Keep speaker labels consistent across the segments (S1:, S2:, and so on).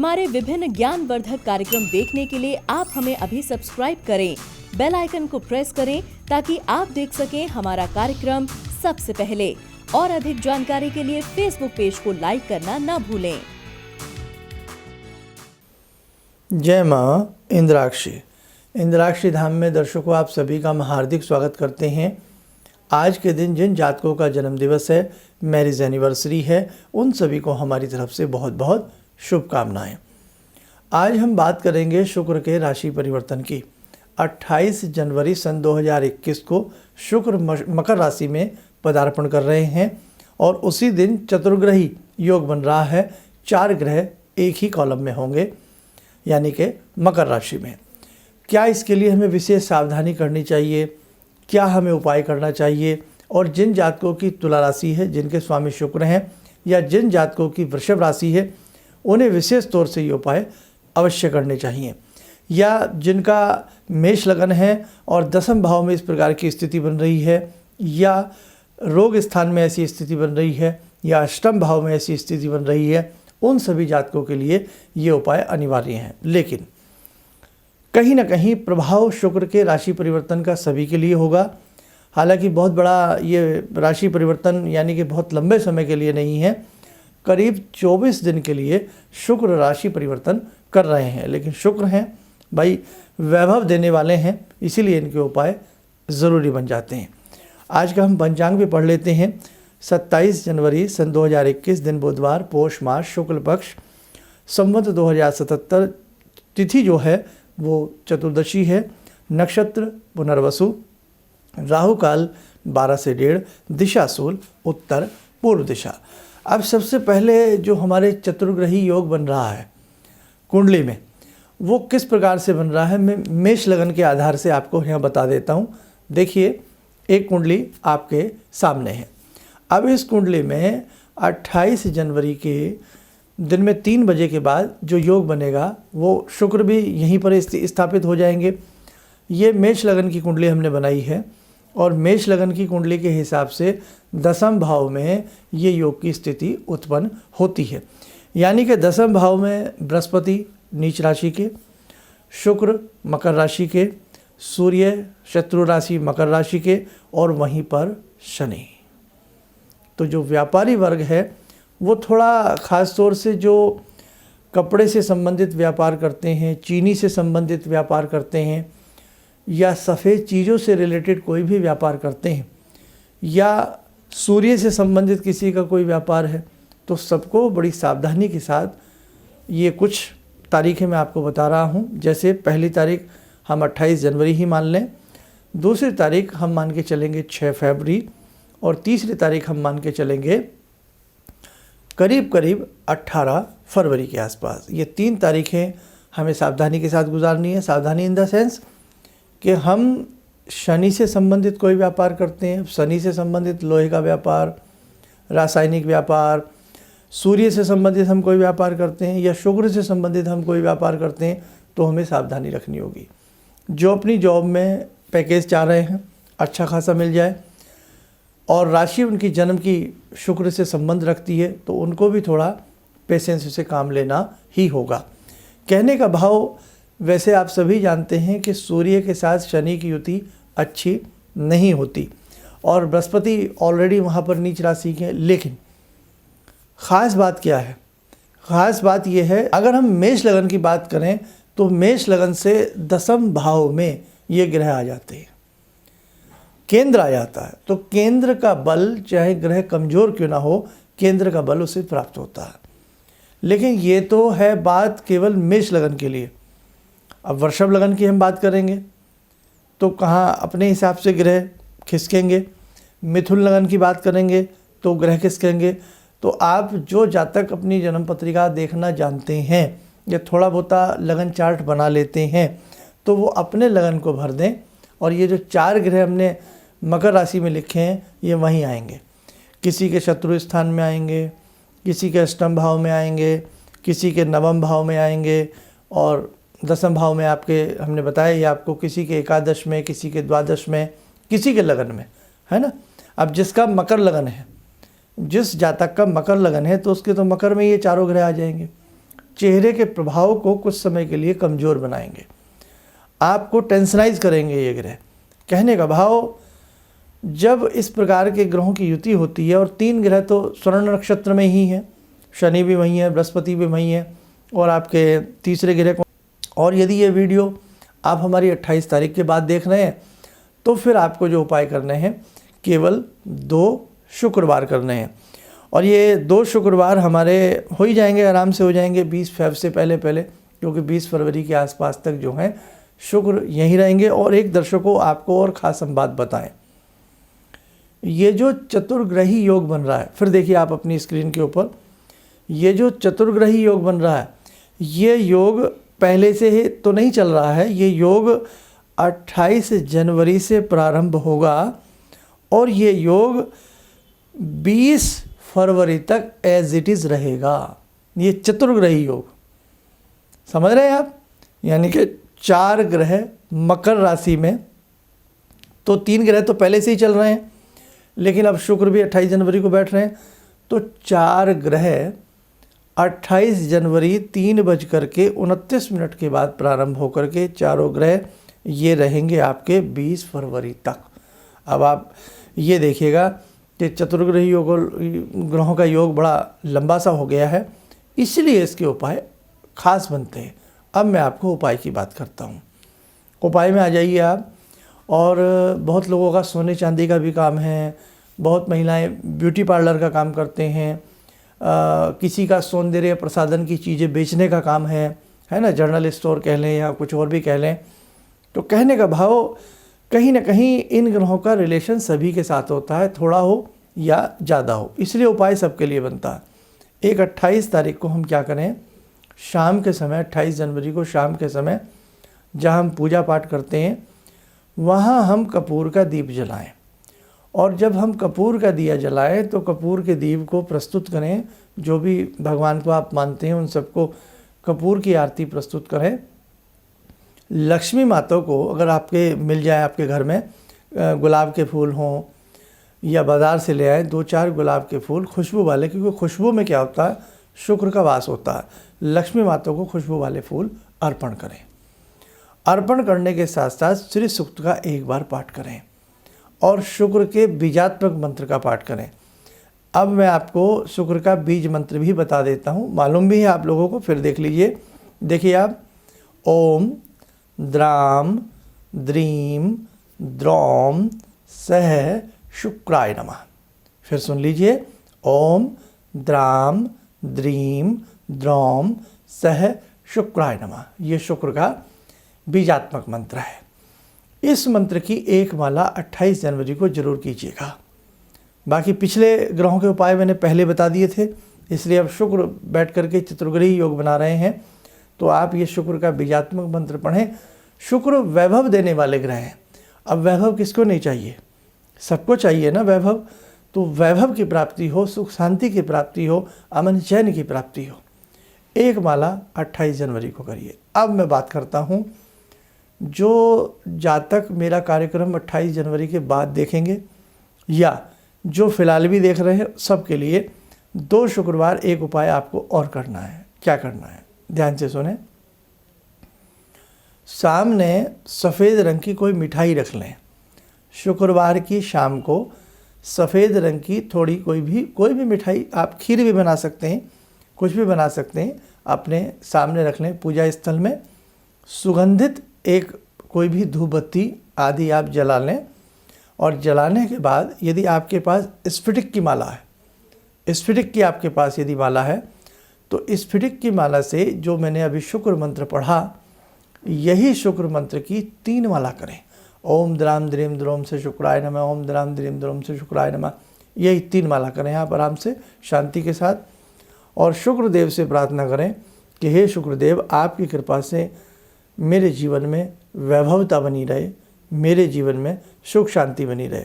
S1: हमारे विभिन्न ज्ञानवर्धक कार्यक्रम देखने के लिए आप हमें अभी सब्सक्राइब करें, बेल आइकन को प्रेस करें ताकि आप देख सकें हमारा कार्यक्रम सबसे पहले। और अधिक जानकारी के लिए फेसबुक पेज को लाइक करना न भूलें।
S2: जय माँ इंद्राक्षी। इंद्राक्षी धाम में दर्शकों आप सभी का हम हार्दिक स्वागत करते हैं। आज के दिन जिन जातकों का जन्म दिवस है, मैरिज एनिवर्सरी है, उन सभी को हमारी तरफ से बहुत बहुत शुभकामनाएं। आज हम बात करेंगे शुक्र के राशि परिवर्तन की। 28 जनवरी सन 2021 को शुक्र मकर राशि में पदार्पण कर रहे हैं और उसी दिन चतुर्ग्रही योग बन रहा है। 4 ग्रह एक ही कॉलम में होंगे, यानी कि मकर राशि में। क्या इसके लिए हमें विशेष सावधानी करनी चाहिए, क्या हमें उपाय करना चाहिए, और जिन जातकों की तुला राशि है, जिनके स्वामी शुक्र हैं, या जिन जातकों की वृषभ राशि है, उन्हें विशेष तौर से ये उपाय अवश्य करने चाहिए। या जिनका मेष लगन है और 10वें भाव में इस प्रकार की स्थिति बन रही है, या रोग स्थान में ऐसी स्थिति बन रही है, या अष्टम भाव में ऐसी स्थिति बन रही है, उन सभी जातकों के लिए ये उपाय अनिवार्य हैं। लेकिन कहीं ना कहीं प्रभाव शुक्र के राशि परिवर्तन का सभी के लिए होगा। हालांकि बहुत बड़ा ये राशि परिवर्तन यानी कि बहुत लंबे समय के लिए नहीं है, करीब 24 दिन के लिए शुक्र राशि परिवर्तन कर रहे हैं। लेकिन शुक्र हैं भाई, वैभव देने वाले हैं, इसीलिए इनके उपाय ज़रूरी बन जाते हैं। आज का हम पंचांग भी पढ़ लेते हैं। 27 जनवरी सन 2021 दिन बुधवार, पोष मास, शुक्ल पक्ष, संवत 2077, तिथि जो है वो चतुर्दशी है, नक्षत्र पुनर्वसु, राहु काल 12 से 1:30, दिशा शूल उत्तर पूर्व दिशा। अब सबसे पहले जो हमारे चतुर्ग्रही योग बन रहा है कुंडली में, वो किस प्रकार से बन रहा है मैं मेष लगन के आधार से आपको यहाँ बता देता हूँ। देखिए, एक कुंडली आपके सामने है। अब इस कुंडली में 28 जनवरी के दिन में 3 बजे के बाद जो योग बनेगा, वो शुक्र भी यहीं पर स्थापित हो जाएंगे। ये मेष लगन की कुंडली हमने बनाई है और मेष लगन की कुंडली के हिसाब से 10वें भाव में ये योग की स्थिति उत्पन्न होती है। यानी कि 10वें भाव में बृहस्पति नीच राशि के, शुक्र मकर राशि के, सूर्य शत्रु राशि मकर राशि के, और वहीं पर शनि। तो जो व्यापारी वर्ग है वो थोड़ा ख़ास तौर से जो कपड़े से संबंधित व्यापार करते हैं, चीनी से संबंधित व्यापार करते हैं, या सफ़ेद चीज़ों से रिलेटेड कोई भी व्यापार करते हैं, या सूर्य से संबंधित किसी का कोई व्यापार है, तो सबको बड़ी सावधानी के साथ ये कुछ तारीखें मैं आपको बता रहा हूँ। जैसे पहली तारीख हम 28 जनवरी ही मान लें, दूसरी तारीख हम मान के चलेंगे 6 फरवरी, और तीसरी तारीख हम मान के चलेंगे करीब करीब 18 फरवरी के आसपास। ये 3 तारीखें हमें सावधानी के साथ गुजारनी है। सावधानी इन द सेंस कि हम शनि से संबंधित कोई व्यापार करते हैं, शनि से संबंधित लोहे का व्यापार, रासायनिक व्यापार, सूर्य से संबंधित हम कोई व्यापार करते हैं, या शुक्र से संबंधित हम कोई व्यापार करते हैं, तो हमें सावधानी रखनी होगी। जो अपनी जॉब में पैकेज चाह रहे हैं अच्छा खासा मिल जाए, और राशि उनकी जन्म की शुक्र से संबंध रखती है, तो उनको भी थोड़ा पेशेंस से काम लेना ही होगा। कहने का भाव, वैसे आप सभी जानते हैं कि सूर्य के साथ शनि की युति अच्छी नहीं होती, और बृहस्पति ऑलरेडी वहाँ पर नीच राशि के हैं। लेकिन ख़ास बात क्या है? ख़ास बात यह है, अगर हम मेष लगन की बात करें तो मेष लगन से 10वें भाव में ये ग्रह आ जाते हैं, केंद्र आ जाता है। तो केंद्र का बल, चाहे ग्रह कमज़ोर क्यों ना हो, केंद्र का बल उसे प्राप्त होता है। लेकिन ये तो है बात केवल मेष लगन के लिए। अब वृषभ लगन की हम बात करेंगे तो कहाँ अपने हिसाब से ग्रह खिसकेंगे, मिथुन लगन की बात करेंगे तो ग्रह खिसकेंगे। तो आप जो जातक अपनी जन्म पत्रिका देखना जानते हैं या थोड़ा बहुता लगन चार्ट बना लेते हैं, तो वो अपने लगन को भर दें, और ये जो 4 ग्रह हमने मकर राशि में लिखे हैं ये वहीं आएंगे। किसी के शत्रु स्थान में आएंगे, किसी के अष्टम भाव में आएंगे, किसी के 9वें भाव में आएंगे, और 10वें भाव में आपके हमने बताया ये आपको किसी के एकादश में, किसी के द्वादश में, किसी के लगन में, है ना। अब जिसका मकर लगन है, जिस जातक का मकर लगन है, तो उसके तो मकर में ये 4 ग्रह आ जाएंगे। चेहरे के प्रभाव को कुछ समय के लिए कमज़ोर बनाएंगे, आपको टेंशनाइज करेंगे ये ग्रह। कहने का भाव, जब इस प्रकार के ग्रहों की युति होती है, और 3 ग्रह तो स्वर्ण नक्षत्र में ही हैं, शनि भी वहीं है, बृहस्पति भी वहीं है, और आपके तीसरे ग्रह को। और यदि ये वीडियो आप हमारी 28 तारीख के बाद देख रहे हैं तो फिर आपको जो उपाय करने हैं केवल 2 शुक्रवार करने हैं, और ये 2 शुक्रवार हमारे हो ही जाएंगे, आराम से हो जाएंगे 20 फेब से पहले, क्योंकि 20 फरवरी के आसपास तक जो हैं शुक्र यहीं रहेंगे। और एक दर्शकों, आपको और ख़ास हम बात बताएं, ये जो चतुर्ग्रही योग बन रहा है, फिर देखिए आप अपनी स्क्रीन के ऊपर, ये जो चतुर्ग्रही योग बन रहा है, ये योग पहले से ही तो नहीं चल रहा है, ये योग 28 जनवरी से प्रारंभ होगा और ये योग 20 फरवरी तक एज इट इज़ रहेगा। ये चतुर्ग्रही योग, समझ रहे हैं आप? यानी कि 4 ग्रह मकर राशि में, तो 3 ग्रह तो पहले से ही चल रहे हैं, लेकिन अब शुक्र भी 28 जनवरी को बैठ रहे हैं, तो 4 ग्रह 28 जनवरी 3:29 के बाद प्रारंभ होकर के चारों ग्रह ये रहेंगे आपके 20 फरवरी तक। अब आप ये देखिएगा कि चतुर्ग्रही योग, ग्रहों का योग बड़ा लंबा सा हो गया है, इसलिए इसके उपाय खास बनते हैं। अब मैं आपको उपाय की बात करता हूँ। उपाय में आ जाइए आप। और बहुत लोगों का सोने चांदी का भी काम है, बहुत महिलाएं ब्यूटी पार्लर का काम करते हैं, किसी का सौंदर्य प्रसाधन की चीज़ें बेचने का काम है ना, जनरल स्टोर कह लें या कुछ और भी कह लें। तो कहने का भाव, कहीं ना कहीं इन ग्रहों का रिलेशन सभी के साथ होता है, थोड़ा हो या ज़्यादा हो, इसलिए उपाय सबके लिए बनता है। एक 28 तारीख को हम क्या करें, शाम के समय, 28 जनवरी को शाम के समय जहाँ हम पूजा पाठ करते हैं वहाँ हम कपूर का दीप जलाएं, और जब हम कपूर का दिया जलाएं तो कपूर के दीप को प्रस्तुत करें, जो भी भगवान को आप मानते हैं उन सबको कपूर की आरती प्रस्तुत करें। लक्ष्मी माता को अगर आपके मिल जाए, आपके घर में गुलाब के फूल हों या बाज़ार से ले आए 2-4 गुलाब के फूल खुशबू वाले, क्योंकि खुशबू में क्या होता है, शुक्र का वास होता है। लक्ष्मी माता को खुशबू वाले फूल अर्पण करें। अर्पण करने के साथ साथ श्री सूक्त का एक बार पाठ करें और शुक्र के बीजात्मक मंत्र का पाठ करें। अब मैं आपको शुक्र का बीज मंत्र भी बता देता हूँ, मालूम भी है आप लोगों को, फिर देख लीजिए। देखिए आप, ओम द्राम द्रीम द्रौम सह शुक्राय नमः। फिर सुन लीजिए, ओम द्राम द्रीम द्रौम सह शुक्राय नमः। ये शुक्र का बीजात्मक मंत्र है। इस मंत्र की एक माला 28 जनवरी को जरूर कीजिएगा। बाकी पिछले ग्रहों के उपाय मैंने पहले बता दिए थे, इसलिए अब शुक्र बैठ करके चतुर्ग्रही योग बना रहे हैं, तो आप ये शुक्र का बीजात्मक मंत्र पढ़ें। शुक्र वैभव देने वाले ग्रह हैं। अब वैभव किसको नहीं चाहिए, सबको चाहिए ना वैभव। तो वैभव की प्राप्ति हो, सुख शांति की प्राप्ति हो, अमन चैन की प्राप्ति हो। एक माला 28 जनवरी को करिए। अब मैं बात करता हूँ, जो जातक मेरा कार्यक्रम 28 जनवरी के बाद देखेंगे या जो फिलहाल भी देख रहे हैं, सबके लिए 2 शुक्रवार एक उपाय आपको और करना है। क्या करना है, ध्यान से सुने। सामने सफ़ेद रंग की कोई मिठाई रख लें। शुक्रवार की शाम को सफ़ेद रंग की थोड़ी कोई भी मिठाई, आप खीर भी बना सकते हैं, कुछ भी बना सकते हैं, अपने सामने रख लें। पूजा स्थल में सुगंधित एक कोई भी धूप बत्ती आदि आप जला लें, और जलाने के बाद यदि आपके पास स्फटिक की माला है, स्फटिक की आपके पास यदि माला है, तो स्फटिक की माला से जो मैंने अभी शुक्र मंत्र पढ़ा, यही शुक्र मंत्र की 3 माला करें। ओम द्राम द्रीम द्रोम से शुक्राय नमः, ओम द्राम द्रीम द्रोम से शुक्राय नमः। यही 3 माला करें आप आराम से, शांति के साथ, और शुक्रदेव से प्रार्थना करें कि हे शुक्रदेव, आपकी कृपा से मेरे जीवन में वैभवता बनी रहे, मेरे जीवन में सुख शांति बनी रहे।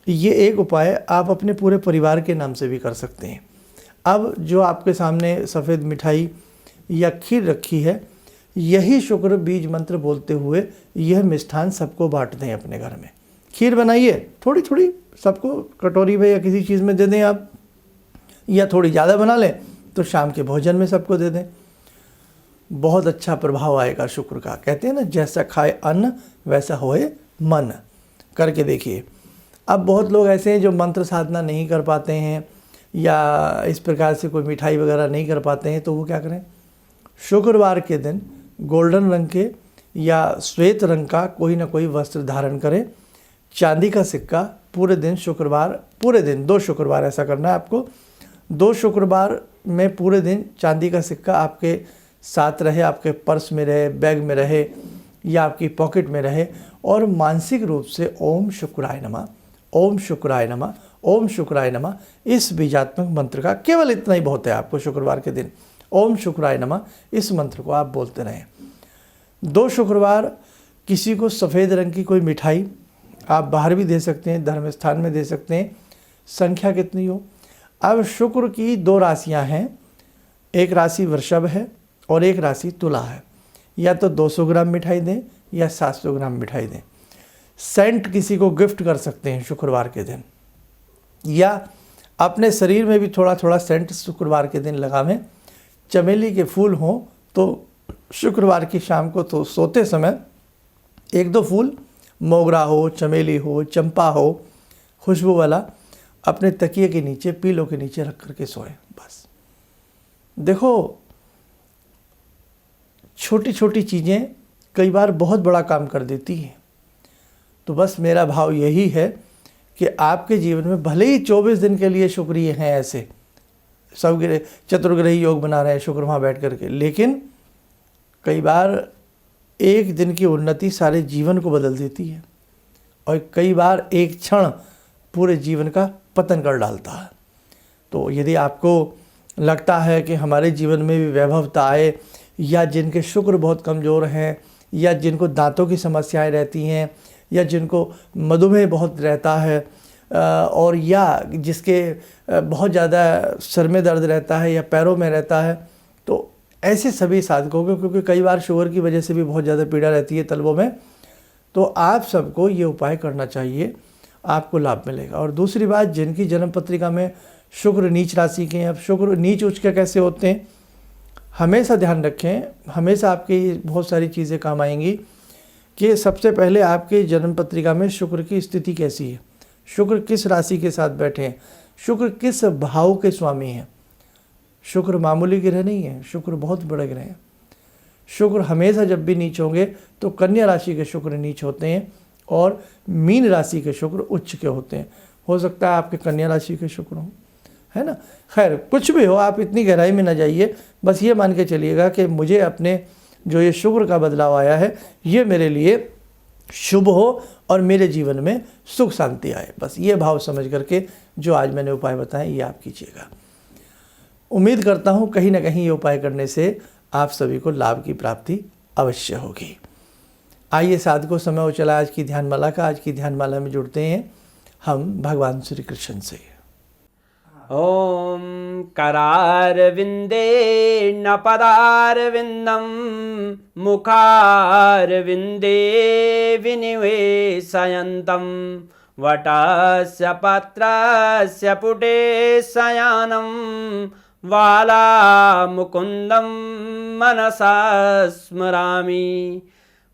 S2: ये एक उपाय आप अपने पूरे परिवार के नाम से भी कर सकते हैं। अब जो आपके सामने सफ़ेद मिठाई या खीर रखी है, यही शुक्र बीज मंत्र बोलते हुए यह मिष्ठान सबको बांट दें अपने घर में। खीर बनाइए, थोड़ी थोड़ी सबको कटोरी में या किसी चीज़ में दे दें आप, या थोड़ी ज़्यादा बना लें तो शाम के भोजन में सबको दे दें। बहुत अच्छा प्रभाव आएगा शुक्र का। कहते हैं ना, जैसा खाए अन्न वैसा होए मन। करके देखिए। अब बहुत लोग ऐसे हैं जो मंत्र साधना नहीं कर पाते हैं या इस प्रकार से कोई मिठाई वगैरह नहीं कर पाते हैं, तो वो क्या करें, शुक्रवार के दिन गोल्डन रंग के या श्वेत रंग का कोई ना कोई वस्त्र धारण करें, चांदी का सिक्का पूरे दिन, शुक्रवार पूरे दिन 2 शुक्रवार ऐसा करना है आपको। 2 शुक्रवार में पूरे दिन चांदी का सिक्का आपके साथ रहे, आपके पर्स में रहे, बैग में रहे या आपकी पॉकेट में रहे, और मानसिक रूप से ओम शुक्राय नमः, ओम शुक्राय नमः, ओम शुक्राय नमः, इस बीजात्मक मंत्र का केवल इतना ही बहुत है आपको शुक्रवार के दिन, ओम शुक्राय नमः, इस मंत्र को आप बोलते रहें। 2 शुक्रवार किसी को सफ़ेद रंग की कोई मिठाई आप बाहर भी दे सकते हैं, धर्म स्थान में दे सकते हैं, संख्या कितनी हो। अब शुक्र की 2 राशियां हैं, एक राशि वृषभ है और एक राशि तुला है। या तो 200 ग्राम मिठाई दें या 700 ग्राम मिठाई दें। सेंट किसी को गिफ्ट कर सकते हैं शुक्रवार के दिन, या अपने शरीर में भी थोड़ा थोड़ा सेंट शुक्रवार के दिन लगावें। चमेली के फूल हों तो शुक्रवार की शाम को तो सोते समय 1-2 फूल, मोगरा हो, चमेली हो, चंपा हो, खुशबू वाला, अपने तकिए के नीचे, पीलो के नीचे रख करके सोएं। बस देखो, छोटी छोटी चीज़ें कई बार बहुत बड़ा काम कर देती हैं। तो बस मेरा भाव यही है कि आपके जीवन में भले ही 24 दिन के लिए शुक्रिया हैं, ऐसे सब चतुर्ग्रही योग बना रहे हैं शुक्र वहाँ बैठ करके, लेकिन कई बार एक दिन की उन्नति सारे जीवन को बदल देती है और कई बार एक क्षण पूरे जीवन का पतन कर डालता है। तो यदि आपको लगता है कि हमारे जीवन में भी वैभवता आए, या जिनके शुक्र बहुत कमज़ोर हैं, या जिनको दांतों की समस्याएं रहती हैं, या जिनको मधुमेह बहुत रहता है, और या जिसके बहुत ज़्यादा सर में दर्द रहता है या पैरों में रहता है, तो ऐसे सभी साधकों को, क्योंकि कई बार शुगर की वजह से भी बहुत ज़्यादा पीड़ा रहती है तलवों में, तो आप सबको ये उपाय करना चाहिए, आपको लाभ मिलेगा। और दूसरी बात, जिनकी जन्म पत्रिका में शुक्र नीच राशि के हैं, अब शुक्र नीच उच्च के कैसे होते हैं, हमेशा ध्यान रखें, हमेशा आपकी बहुत सारी चीज़ें काम आएंगी कि सबसे पहले आपके जन्म पत्रिका में शुक्र की स्थिति कैसी है, शुक्र किस राशि के साथ बैठे हैं, शुक्र किस भाव के स्वामी हैं। शुक्र मामूली ग्रह नहीं है, शुक्र बहुत बड़े ग्रह हैं। शुक्र हमेशा जब भी नीच होंगे तो कन्या राशि के शुक्र नीच होते हैं और मीन राशि के शुक्र उच्च के होते हैं। हो सकता है आपके कन्या राशि के शुक्र हों, है ना। खैर, कुछ भी हो, आप इतनी गहराई में ना जाइए, बस ये मान के चलिएगा कि मुझे अपने जो ये शुक्र का बदलाव आया है, ये मेरे लिए शुभ हो और मेरे जीवन में सुख शांति आए। बस ये भाव समझ करके जो आज मैंने उपाय बताए ये आप कीजिएगा। उम्मीद करता हूँ कहीं ना कहीं ये उपाय करने से आप सभी को लाभ की प्राप्ति अवश्य होगी। आइए साधकों, समय हो चला आज की ध्यानमाला का। आज की ध्यानमाला में जुड़ते हैं हम भगवान श्री कृष्ण से।
S3: ओम करारविंदे न पदारविंदम मुखारविंदे विनिवेशयन्तम वटस्य पत्रस्य पुटे शयानं बालामुकुन्दं मनसा स्मरामि,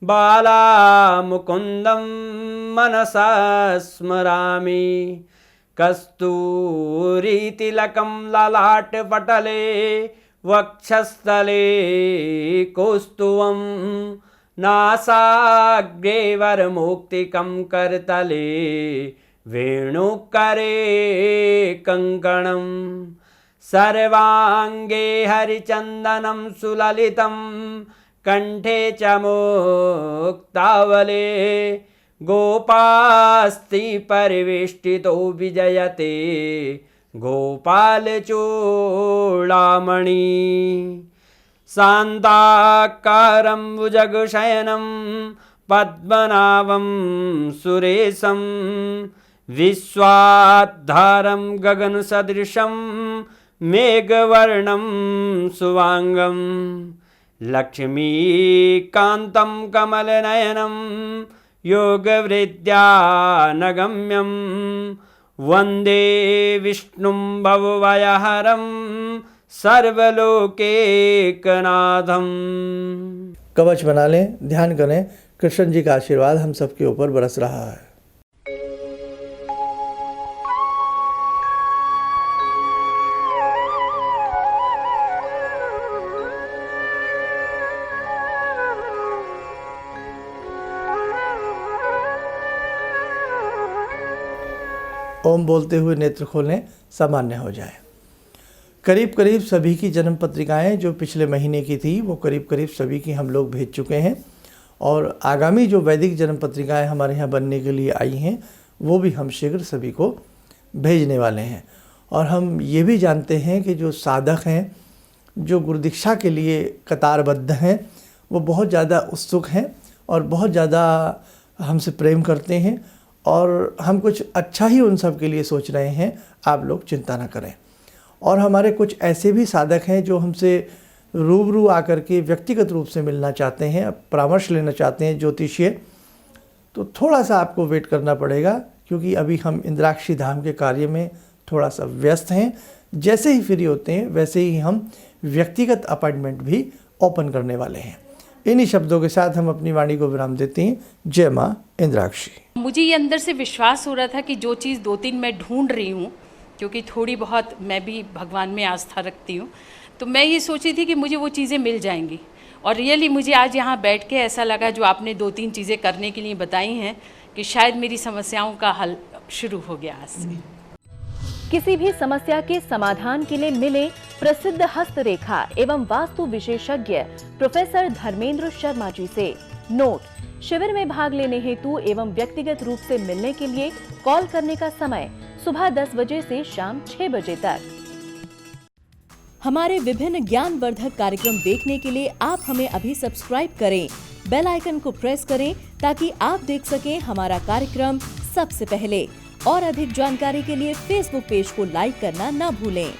S3: बालामुकुन्दं मनसा स्मरामि। कस्तूरीतिलकं ललाटपटले वक्षस्थले कौस्तुभं नासाग्रे वरमौक्तिकं करतले वेणुकरे कङ्कणं सर्वाङ्गे हरिचन्दनं सुललितं कण्ठे च मुक्तावले गोपास्ति परिवेष्टितो विजयते गोपालचूडामणि। शान्ताकारं भुजगशयनं पद्मनाभं सुरेशं विश्वाधारं गगनसदृशं मेघवर्णं शुभांगं लक्ष्मीकान्तं कमलनयनं योगवृद्ध्यानगम्यं वन्दे विष्णुं भवभयहरं सर्वलोकैकनाथम्।
S2: कवच बना लें, ध्यान करें, कृष्ण जी का आशीर्वाद हम सबके ऊपर बरस रहा है। ओम बोलते हुए नेत्र खोलें, सामान्य हो जाए। करीब करीब सभी की जन्म पत्रिकाएं जो पिछले महीने की थी वो करीब करीब सभी की हम लोग भेज चुके हैं, और आगामी जो वैदिक जन्म पत्रिकाएं हमारे यहाँ बनने के लिए आई हैं वो भी हम शीघ्र सभी को भेजने वाले हैं। और हम ये भी जानते हैं कि जो साधक हैं, जो गुरुदीक्षा के लिए कतारबद्ध हैं, वो बहुत ज़्यादा उत्सुक हैं और बहुत ज़्यादा हमसे प्रेम करते हैं, और हम कुछ अच्छा ही उन सब के लिए सोच रहे हैं। आप लोग चिंता ना करें। और हमारे कुछ ऐसे भी साधक हैं जो हमसे रूबरू आकर के व्यक्तिगत रूप से मिलना चाहते हैं, परामर्श लेना चाहते हैं ज्योतिषीय, तो थोड़ा सा आपको वेट करना पड़ेगा, क्योंकि अभी हम इंद्राक्षी धाम के कार्य में थोड़ा सा व्यस्त हैं। जैसे ही फ्री होते हैं वैसे ही हम व्यक्तिगत अपॉइंटमेंट भी ओपन करने वाले हैं। इन्हीं शब्दों के साथ हम अपनी वाणी को विराम देते हैं। जय माँ इंद्राक्षी।
S4: मुझे ये अंदर से विश्वास हो रहा था कि जो चीज़ 2-3 मैं ढूंढ रही हूँ, क्योंकि थोड़ी बहुत मैं भी भगवान में आस्था रखती हूँ, तो मैं ये सोची थी कि मुझे वो चीज़ें मिल जाएंगी। और रियली मुझे आज यहाँ बैठ के ऐसा लगा, जो आपने 2-3 चीज़ें करने के लिए बताई हैं, कि शायद मेरी समस्याओं का हल शुरू हो गया आज से।
S1: किसी भी समस्या के समाधान के लिए मिले प्रसिद्ध हस्तरेखा एवं वास्तु विशेषज्ञ प्रोफेसर धर्मेंद्र शर्मा जी से। नोट: शिविर में भाग लेने हेतु एवं व्यक्तिगत रूप से मिलने के लिए कॉल करने का समय सुबह 10 बजे से शाम 6 बजे तक। हमारे विभिन्न ज्ञानवर्धक कार्यक्रम देखने के लिए आप हमें अभी सब्सक्राइब करें, बेल आइकन को प्रेस करें ताकि आप देख सकें हमारा कार्यक्रम सबसे पहले। और अधिक जानकारी के लिए फेसबुक पेज को लाइक करना ना भूलें।